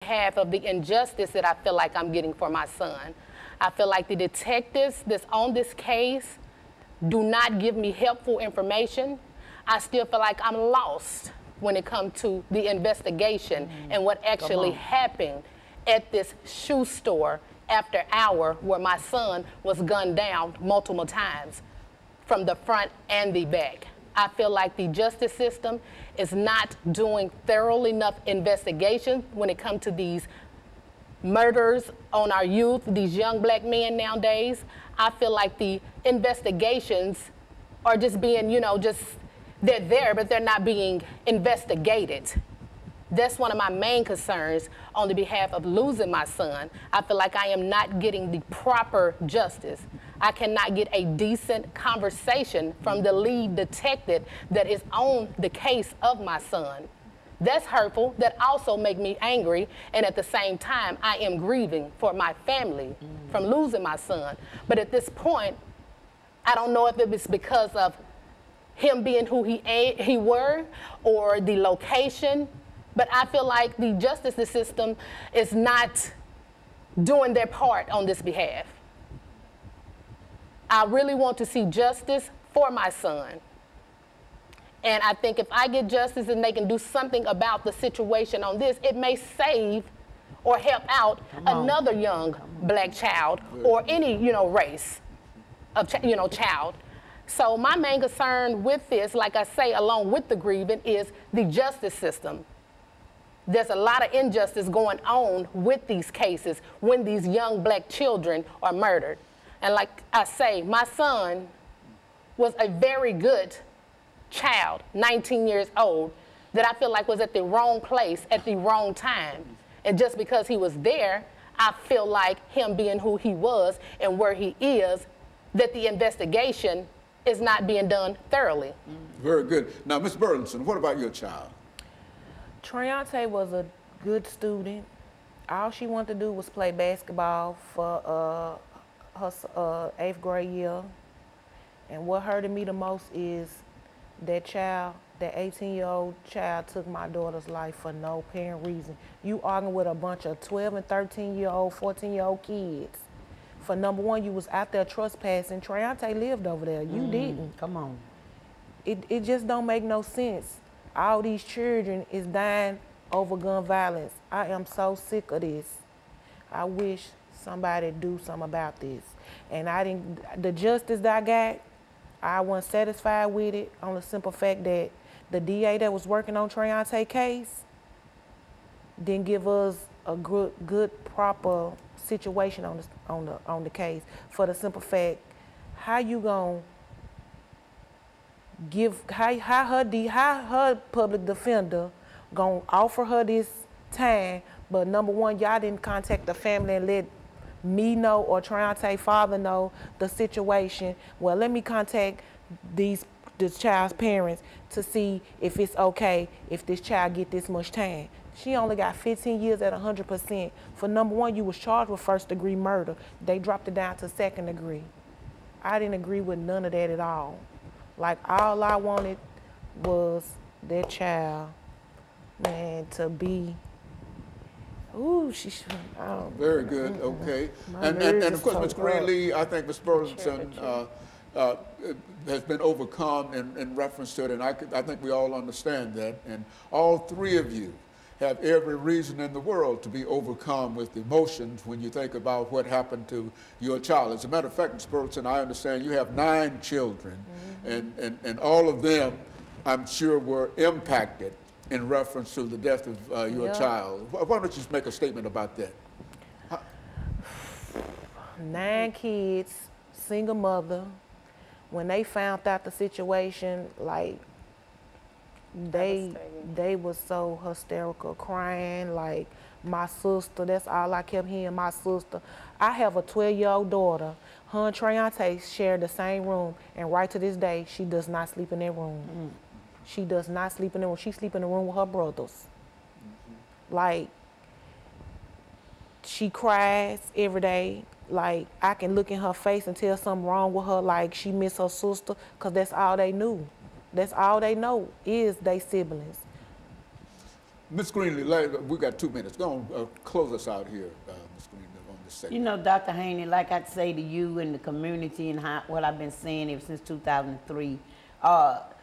behalf of the injustice that I feel like I'm getting for my son. I feel like the detectives that's on this case do not give me helpful information. I still feel like I'm lost when it comes to the investigation and what actually happened at this shoe store after hour where my son was gunned down multiple times from the front and the back. I feel like the justice system is not doing thorough enough investigation when it comes to these murders on our youth, these young black men nowadays. I feel like the investigations are just being, they're there, but they're not being investigated. That's one of my main concerns on the behalf of losing my son. I feel like I am not getting the proper justice. I cannot get a decent conversation from the lead detective that is on the case of my son. That's hurtful. That also makes me angry. And at the same time, I am grieving for my family from losing my son. But at this point, I don't know if it was because of him being who he were or the location. But I feel like the justice system is not doing their part on this behalf. I really want to see justice for my son. And I think if I get justice and they can do something about the situation on this, it may save or help out another young black child or any, race of, child. So my main concern with this, like I say, along with the grieving, is the justice system. There's a lot of injustice going on with these cases when these young black children are murdered. And like I say, my son was a very good child, 19 years old, that I feel like was at the wrong place at the wrong time. And just because he was there, I feel like him being who he was and where he is, that the investigation is not being done thoroughly. Very good. Now, Ms. Burleson, what about your child? Treonte was a good student. All she wanted to do was play basketball for her 8th grade year. And what hurted me the most is that 18-year-old child took my daughter's life for no apparent reason. You arguing with a bunch of 12 and 13-year-old, 14-year-old kids. For number one, you was out there trespassing. Treonte lived over there. You didn't. Come on. It just don't make no sense. All these children is dying over gun violence. I am so sick of this. I wish somebody do something about this. And the justice that I got, I wasn't satisfied with it on the simple fact that the DA that was working on Treonte's case didn't give us a good proper situation on the case. For the simple fact, how you gonna how her public defender gonna offer her this time, but number one, y'all didn't contact the family and let me know or Treonte's father know the situation. Well, let me contact this child's parents to see if it's okay if this child get this much time. She only got 15 years at 100%. For number one, you was charged with 1st-degree murder. They dropped it down to 2nd degree. I didn't agree with none of that at all. Like, all I wanted was that child, man, to be, ooh, she should, Very good, okay. And of course, Ms. Greenlee, I think Ms. Burleson has been overcome in reference to it, and I think we all understand that. And all three of you have every reason in the world to be overcome with emotions when you think about what happened to your child. As a matter of fact, Ms. Burleson, I understand you have 9 children, and all of them, I'm sure, were impacted in reference to the death of your child. Why don't you just make a statement about that? 9 kids, single mother. When they found out the situation, like, they was so hysterical, crying, like, my sister, that's all I kept hearing, my sister. I have a 12-year-old daughter. Her and Treonte share the same room, and right to this day, she does not sleep in that room. She does not sleep in the room. She sleep in the room with her brothers. Like, she cries every day. Like, I can look in her face and tell something wrong with her, like she miss her sister, because that's all they knew. That's all they know is they siblings. Ms. Greenlee, we got 2 minutes. Go on, close us out here, Ms. Greenlee, on this segment. You know, Dr. Haney, like I say to you and the community and what I've been saying ever since 2003,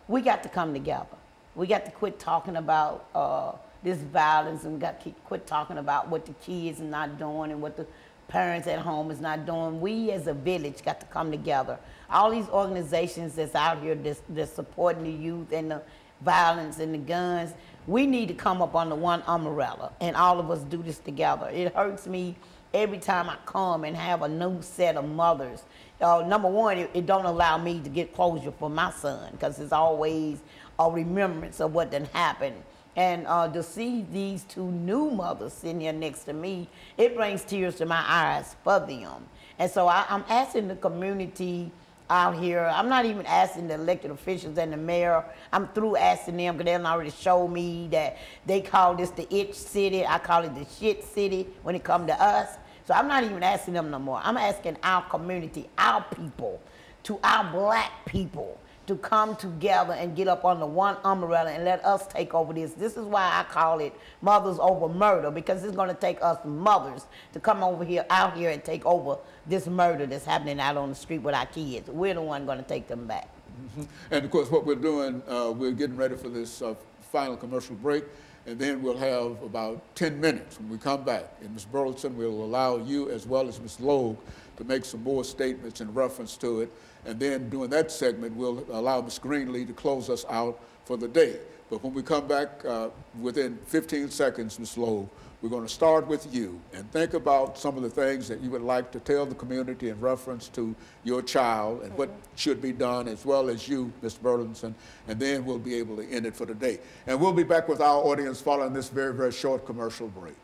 we got to come together. We got to quit talking about this violence, and we got to quit talking about what the kids are not doing and what the parents at home is not doing. We as a village got to come together. All these organizations that's out here that's supporting the youth and the violence and the guns, we need to come up under one umbrella and all of us do this together. It hurts me every time I come and have a new set of mothers. Number one, it don't allow me to get closure for my son, because it's always a remembrance of what done happened. And to see these two new mothers sitting here next to me, it brings tears to my eyes for them. And so I'm asking the community out here, I'm not even asking the elected officials and the mayor, I'm through asking them, because they already showed me that they call this the itch city, I call it the shit city when it comes to us. So I'm not even asking them no more. I'm asking our community, our people, to our black people, to come together and get up under one umbrella and let us take over this. This is why I call it Mothers Over Murder, because it's gonna take us mothers to come over here, out here and take over this murder that's happening out on the street with our kids. We're the one gonna take them back. And of course, what we're doing, we're getting ready for this final commercial break, and then we'll have about 10 minutes when we come back. And Ms. Burleson will allow you, as well as Ms. Logue, to make some more statements in reference to it. And then during that segment, we'll allow Ms. Greenlee to close us out for the day. But when we come back within 15 seconds, Ms. Logue, we're going to start with you and think about some of the things that you would like to tell the community in reference to your child and what should be done, as well as you, Ms. Burleson, and then we'll be able to end it for the day. And we'll be back with our audience following this very, very short commercial break.